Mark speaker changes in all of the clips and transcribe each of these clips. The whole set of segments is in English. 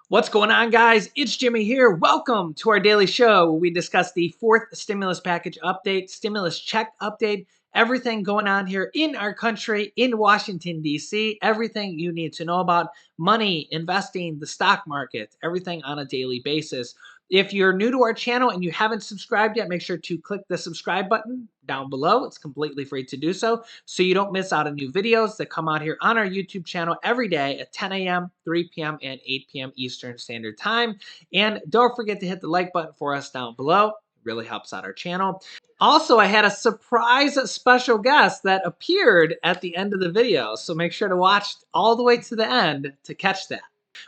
Speaker 1: What's going on, guys? It's Jimmy here. Welcome to our daily show where we discuss the fourth stimulus package update, stimulus check update, everything going on here in our country, in Washington, D.C., everything you need to know about money, investing, the stock market, everything on a daily basis. If you're new to our channel and you haven't subscribed yet, make sure to click the subscribe button down below. It's completely free to do so you don't miss out on new videos that come out here on our YouTube channel every day at 10 a.m., 3 p.m., and 8 p.m. Eastern Standard Time. And don't forget to hit the like button for us down below. It really helps out our channel. Also, I had a surprise special guest that appeared at the end of the video, so make sure to watch all the way to the end to catch that.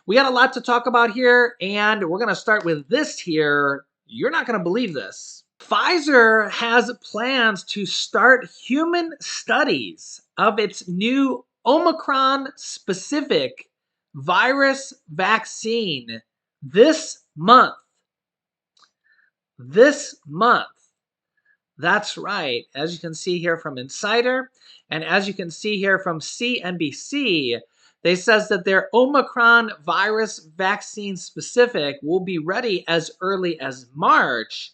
Speaker 1: We got a lot to talk about here, and we're going to start with this here. You're not going to believe this. Pfizer has plans to start human studies of its new Omicron-specific virus vaccine this month. This month. That's right. As you can see here from Insider, and as you can see here from CNBC, they says that their Omicron virus vaccine specific will be ready as early as March.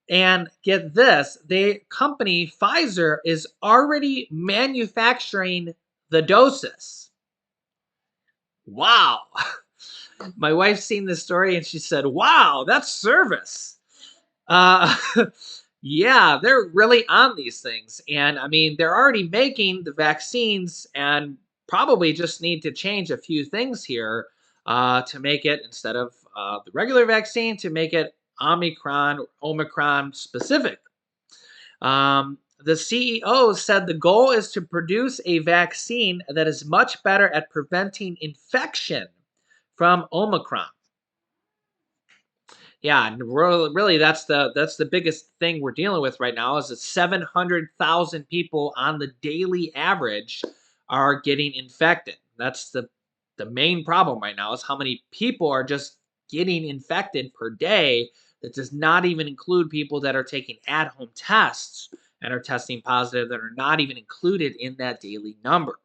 Speaker 1: And get this, the company Pfizer is already manufacturing the doses. Wow. My wife's seen this story and she said, wow, that's service. Yeah, they're really on these things. And I mean, they're already making the vaccines and probably just need to change a few things here to make it, instead of the regular vaccine, to make it Omicron specific. The CEO said the goal is to produce a vaccine that is much better at preventing infection from Omicron. Yeah, and really, that's the biggest thing we're dealing with right now. Is that 700,000 people on the daily average are getting infected. That's the main problem right now. Is how many people are just getting infected per day. That does not even include people that are taking at-home tests and are testing positive, that are not even included in that daily number.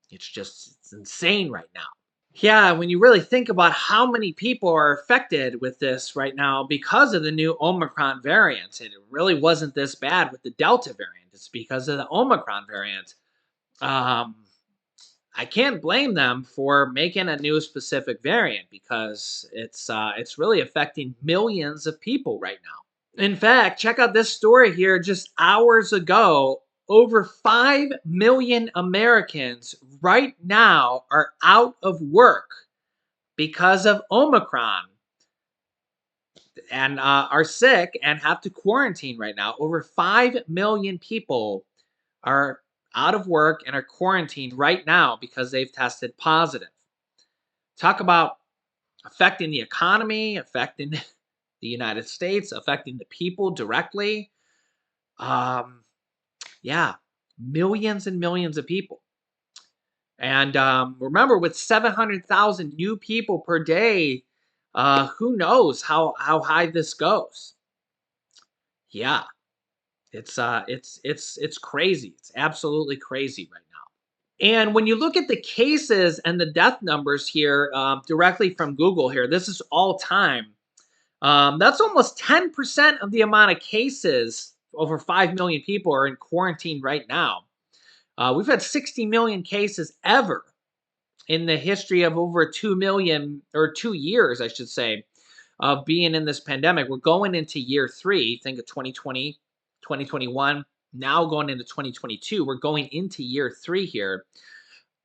Speaker 1: It's insane right now. Yeah, when you really think about how many people are affected with this right now because of the new Omicron variant, and it really wasn't this bad with the Delta variant. It's because of the Omicron variant. I can't blame them for making a new specific variant because it's really affecting millions of people right now. In fact, check out this story here. Just hours ago, over 5 million Americans right now are out of work because of Omicron and are sick and have to quarantine right now. Over 5 million people are out of work and are quarantined right now because they've tested positive. Talk about affecting the economy, affecting the United States, affecting the people directly. Yeah, millions and millions of people. And remember, with 700,000 new people per day, who knows how high this goes? Yeah, it's crazy. It's absolutely crazy right now. And when you look at the cases and the death numbers here, directly from Google here, this is all time. That's almost 10% of the amount of cases. Over 5 million people are in quarantine right now. We've had 60 million cases ever in the history of over 2 million, or 2 years, I should say, of being in this pandemic. We're going into year 3. Think of 2020, 2021, now going into 2022. We're going into year 3 here.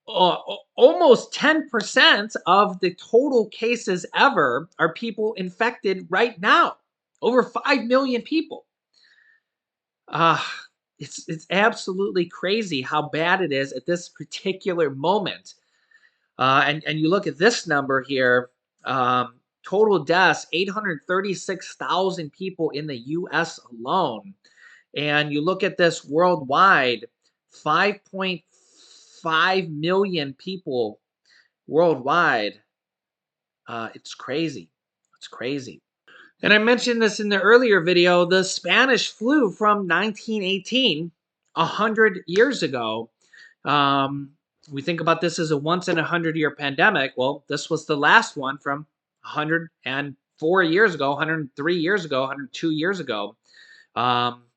Speaker 1: Almost 10% of the total cases ever are people infected right now. Over 5 million people. It's absolutely crazy how bad it is at this particular moment. And you look at this number here, total deaths, 836,000 people in the U.S. alone. And you look at this worldwide, 5.5 million people worldwide. It's crazy. It's crazy. And I mentioned this in the earlier video, the Spanish flu from 1918, 100 years ago. We think about this as a once in 100-year pandemic. Well, this was the last one from 104 years ago, 103 years ago, 102 years ago.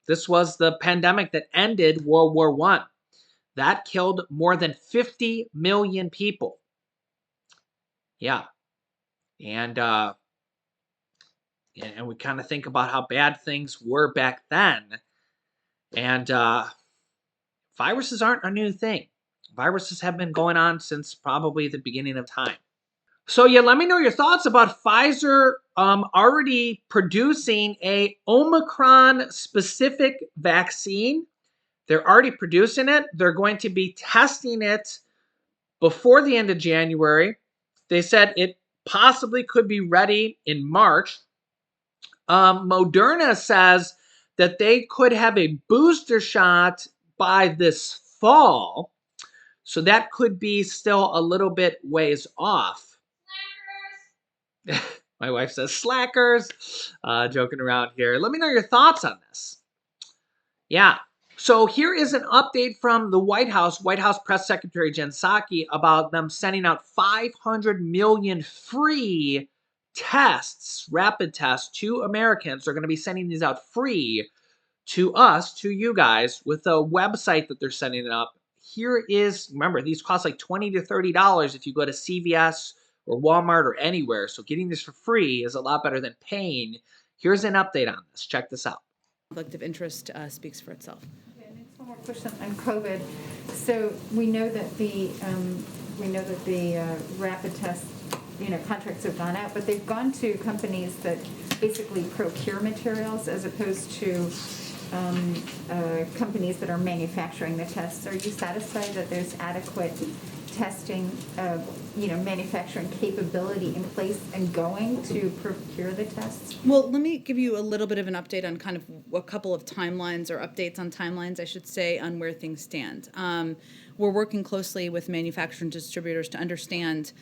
Speaker 1: This was the pandemic that ended World War I. That killed more than 50 million people. Yeah. And and we kind of think about how bad things were back then. And viruses aren't a new thing. Viruses have been going on since probably the beginning of time. So yeah, let me know your thoughts about Pfizer already producing a Omicron specific vaccine. They're already producing it. They're going to be testing it before the end of January. They said it possibly could be ready in March. Moderna says that they could have a booster shot by this fall. So that could be still a little bit ways off. My wife says slackers. Joking around here. Let me know your thoughts on this. Yeah. So here is an update from the White House Press Secretary Jen Psaki about them sending out 500 million free tests, rapid tests to Americans. They're going to be sending these out free to us, to you guys, with a website that they're sending it up. Here is, remember, these cost like $20 to $30 if you go to CVS or Walmart or anywhere. So getting this for free is a lot better than paying. Here's an update on this. Check this out.
Speaker 2: Conflict of interest speaks for itself.
Speaker 3: Yeah, next one more question on COVID. So we know that the rapid test, contracts have gone out, but they've gone to companies that basically procure materials as opposed to companies that are manufacturing the tests. Are you satisfied that there's adequate testing, manufacturing capability in place and going to procure the tests?
Speaker 2: Well, let me give you a little bit of an update on kind of a couple of timelines, or updates on timelines, I should say, on where things stand. We're working closely with manufacturing distributors to understand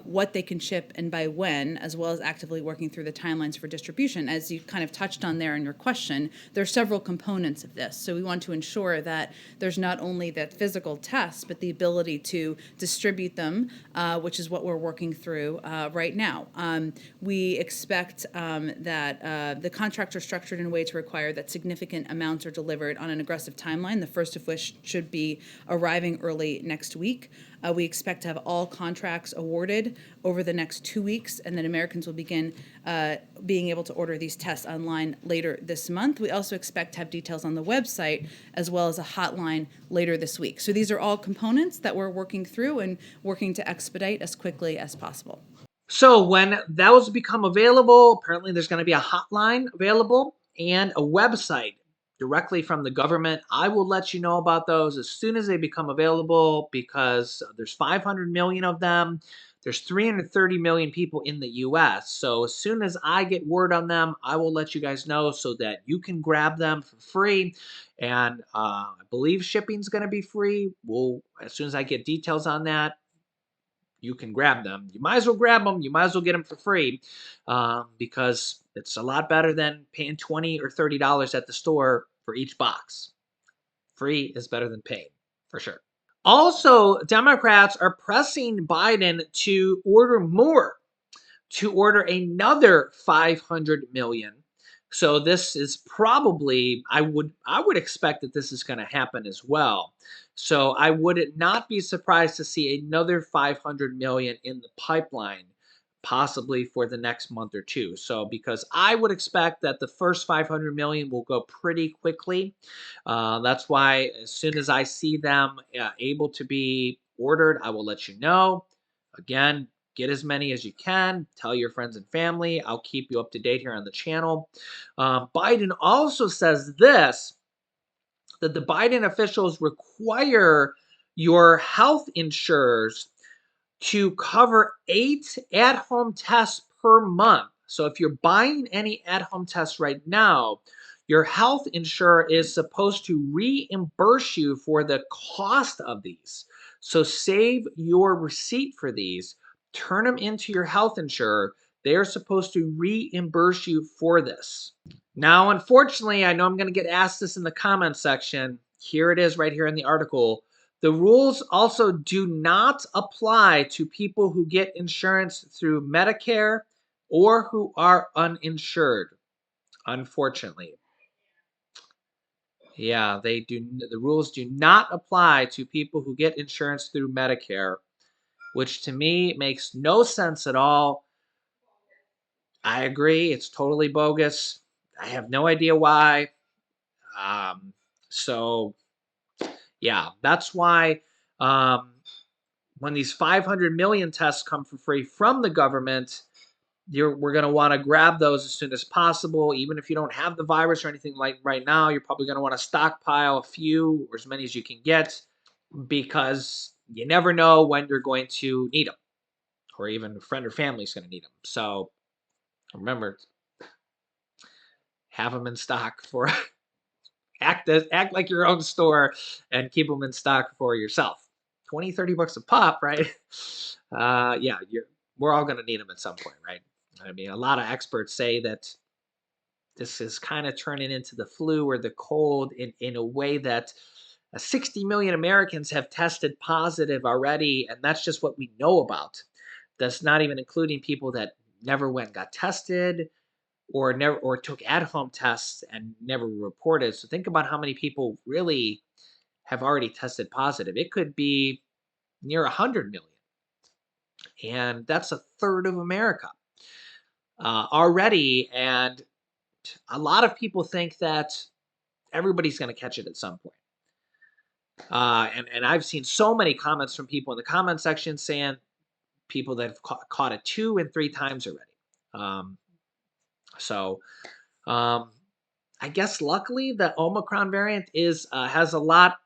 Speaker 2: what they can ship and by when, as well as actively working through the timelines for distribution. As you kind of touched on there in your question, there are several components of this. So we want to ensure that there's not only that physical test, but the ability to distribute them, which is what we're working through right now. We expect that the contracts are structured in a way to require that significant amounts are delivered on an aggressive timeline, the first of which should be arriving early next week. We expect to have all contracts awarded over the next 2 weeks, and then Americans will begin being able to order these tests online later this month. We also expect to have details on the website as well as a hotline later this week. So these are all components that we're working through and working to expedite as quickly as possible.
Speaker 1: So when those become available, apparently there's going to be a hotline available and a website directly from the government. I will let you know about those as soon as they become available, because there's 500 million of them. There's 330 million people in the US. So as soon as I get word on them, I will let you guys know so that you can grab them for free. And I believe shipping's going to be free. As soon as I get details on that, you can grab them. You might as well grab them. You might as well get them for free, because it's a lot better than paying $20 or $30 at the store for each box. Free is better than paying, for sure. Also, Democrats are pressing Biden to order more, to order another 500 million. So this is probably, I would expect that this is going to happen as well. So I would not be surprised to see another 500 million in the pipeline, possibly for the next month or two. So because I would expect that the first 500 million will go pretty quickly. That's why as soon as I see them able to be ordered, I will let you know. Again, get as many as you can. Tell your friends and family. I'll keep you up to date here on the channel. Biden also says this, that the Biden officials require your health insurers to cover 8 at-home tests per month. So if you're buying any at-home tests right now, your health insurer is supposed to reimburse you for the cost of these. So save your receipt for these, turn them into your health insurer. They're supposed to reimburse you for this. Now, unfortunately, I know I'm going to get asked this in the comments section. Here it is right here in the article. The rules also do not apply to people who get insurance through Medicare, or who are uninsured. Unfortunately, yeah, they do. The rules do not apply to people who get insurance through Medicare, which to me makes no sense at all. I agree, it's totally bogus. I have no idea why. Um, so yeah, that's why um, when these 500 million tests come for free from the government, we're going to want to grab those as soon as possible. Even if you don't have the virus or anything like right now, you're probably going to want to stockpile a few or as many as you can get because you never know when you're going to need them or even a friend or family is going to need them. So remember, have them in stock for act like your own store and keep them in stock for yourself. 20, 30 bucks a pop, right? Yeah, we're all going to need them at some point, right? I mean, a lot of experts say that this is kind of turning into the flu or the cold in a way that 60 million Americans have tested positive already, and that's just what we know about. That's not even including people that never went and got tested or never or took at-home tests and never reported. So think about how many people really have already tested positive. It could be near 100 million, and that's a third of America already. And a lot of people think that everybody's going to catch it at some point. And I've seen so many comments from people in the comment section saying people that have caught it 2 and 3 times already. Um, so um, I guess luckily the Omicron variant is has a lot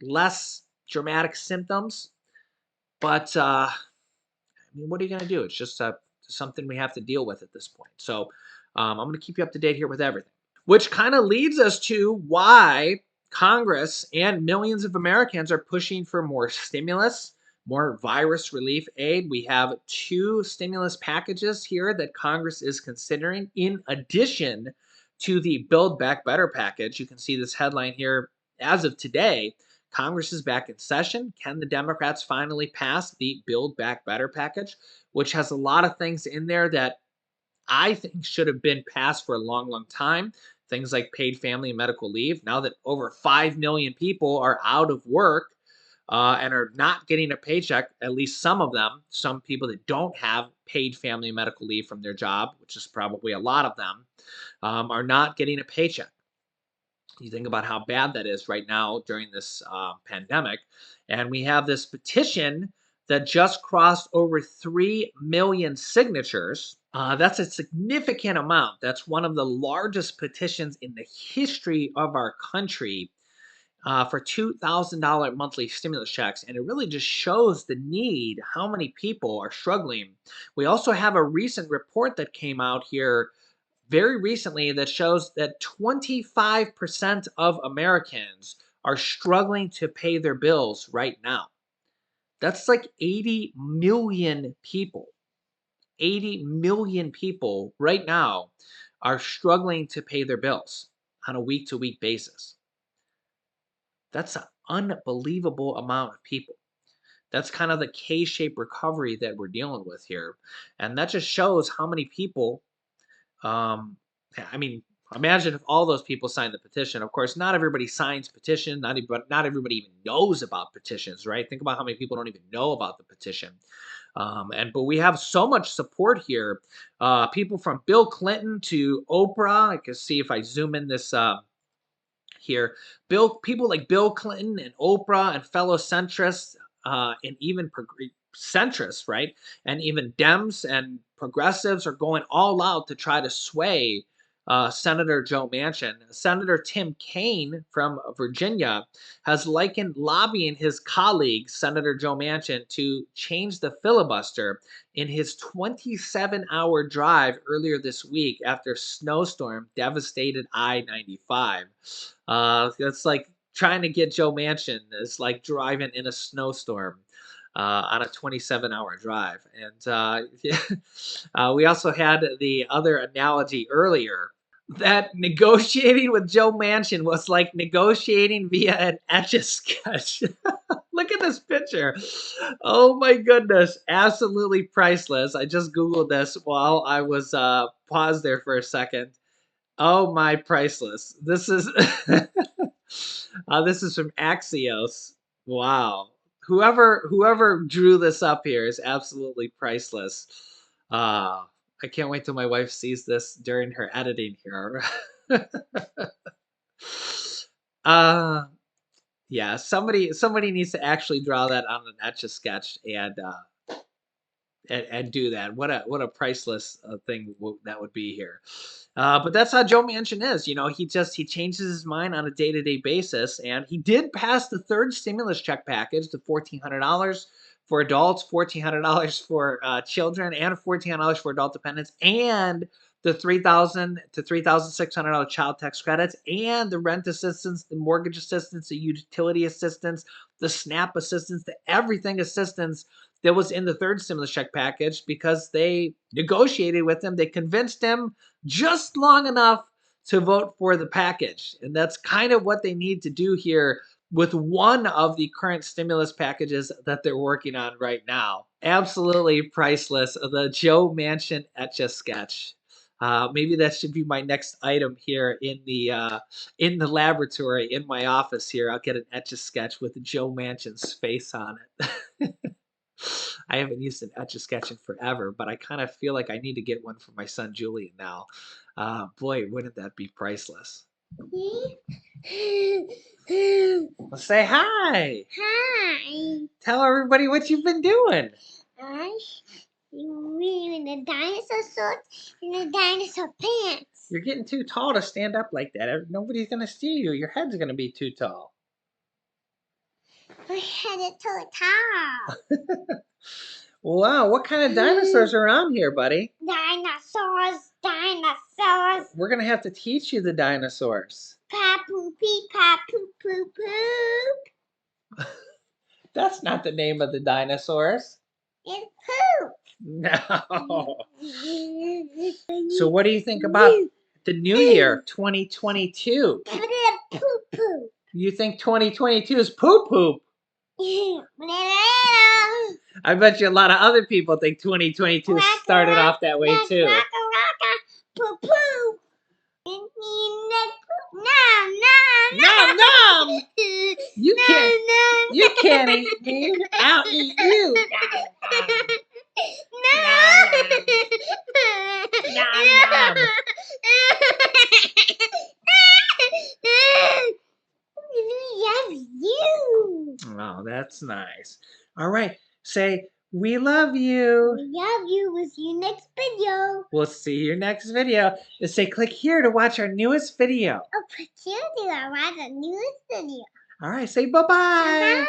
Speaker 1: less dramatic symptoms, but I mean, what are you going to do? It's just something we have to deal with at this point. So I'm going to keep you up to date here with everything. Which kind of leads us to why Congress and millions of Americans are pushing for more stimulus, more virus relief aid. We have 2 stimulus packages here that Congress is considering, in addition to the Build Back Better package. You can see this headline here as of today. Congress is back in session. Can the Democrats finally pass the Build Back Better package, which has a lot of things in there that I think should have been passed for a long, long time. Things like paid family and medical leave. Now that over 5 million people are out of work and are not getting a paycheck, at least some of them, some people that don't have paid family and medical leave from their job, which is probably a lot of them, are not getting a paycheck. You think about how bad that is right now during this pandemic. And we have this petition that just crossed over 3 million signatures. That's a significant amount. That's one of the largest petitions in the history of our country for $2,000 monthly stimulus checks. And it really just shows the need, how many people are struggling. We also have a recent report that came out here very recently that shows that 25% of Americans are struggling to pay their bills right now. That's like 80 million people. 80 million people right now are struggling to pay their bills on a week to week basis. That's an unbelievable amount of people. That's kind of the K shaped recovery that we're dealing with here. And that just shows how many people Um, I mean, imagine if all those people signed the petition. Of course, not everybody signs petition. Not everybody even knows about petitions, right? Think about how many people don't even know about the petition. But we have so much support here. People from Bill Clinton to Oprah. I can see if I zoom in this here. People like Bill Clinton and Oprah and fellow centrists, and even centrists, right? And even Dems and progressives are going all out to try to sway Senator Joe Manchin. Senator Tim Kaine from Virginia has likened lobbying his colleague, Senator Joe Manchin, to change the filibuster in his 27-hour drive earlier this week after snowstorm devastated I-95. It's like trying to get Joe Manchin is like driving in a snowstorm on a 27-hour drive. And yeah, we also had the other analogy earlier that negotiating with Joe Manchin was like negotiating via an Etch-a-Sketch. Look at this picture. Oh my goodness. Absolutely priceless. I just Googled this while I was paused there for a second. Oh my, priceless. This is this is from Axios. Wow. Whoever drew this up here is absolutely priceless. Uh I can't wait till my wife sees this during her editing here. uh yeah, somebody needs to actually draw that on an Etch-a-Sketch and do that. What a priceless thing that would be here. But that's how Joe Manchin is. You know, he changes his mind on a day-to-day basis, and he did pass the third stimulus check package, the $1,400 for adults, $1,400 for children, and $1,400 for adult dependents, and the $3,000 to $3,600 child tax credits, and the rent assistance, the mortgage assistance, the utility assistance, the SNAP assistance, the everything assistance that was in the third stimulus check package, because they negotiated with him. They convinced him just long enough to vote for the package. And that's kind of what they need to do here with one of the current stimulus packages that they're working on right now. Absolutely priceless. The Joe Manchin Etch-a-Sketch. Maybe that should be my next item here in the laboratory in my office here. I'll get an Etch-a-Sketch with Joe Manchin's face on it. I haven't used an Etch-a-Sketch in forever, but I kind of feel like I need to get one for my son Julian now. Boy, wouldn't that be priceless? Well, say hi.
Speaker 4: Hi.
Speaker 1: Tell everybody what you've been doing.
Speaker 4: Wearing the dinosaur shorts and the dinosaur pants.
Speaker 1: You're getting too tall to stand up like that. Nobody's going to see you. Your head's going to be too tall.
Speaker 4: My head is too tall.
Speaker 1: Wow, what kind of dinosaurs are on here, buddy?
Speaker 4: Dinosaurs.
Speaker 1: We're going to have to teach you the dinosaurs.
Speaker 4: Pa poopy, pa poop poop poop.
Speaker 1: That's not the name of the dinosaurs.
Speaker 4: It's poop.
Speaker 1: No. So what do you think about the new year, 2022?
Speaker 4: Poop poop.
Speaker 1: You think 2022 is poop poop? I bet you a lot of other people think 2022 started off that way too.
Speaker 4: Poop poop.
Speaker 1: Nom nom. You can't eat me. I'll eat you. Nom nom.
Speaker 4: Love you.
Speaker 1: Oh, that's nice. All right. Say, we love you.
Speaker 4: Love you. We'll see you next video.
Speaker 1: We'll see you next video. Just say, click here to watch our newest video.
Speaker 4: Oh, put you to watch the newest video.
Speaker 1: All right. Say bye-bye.
Speaker 4: Bye.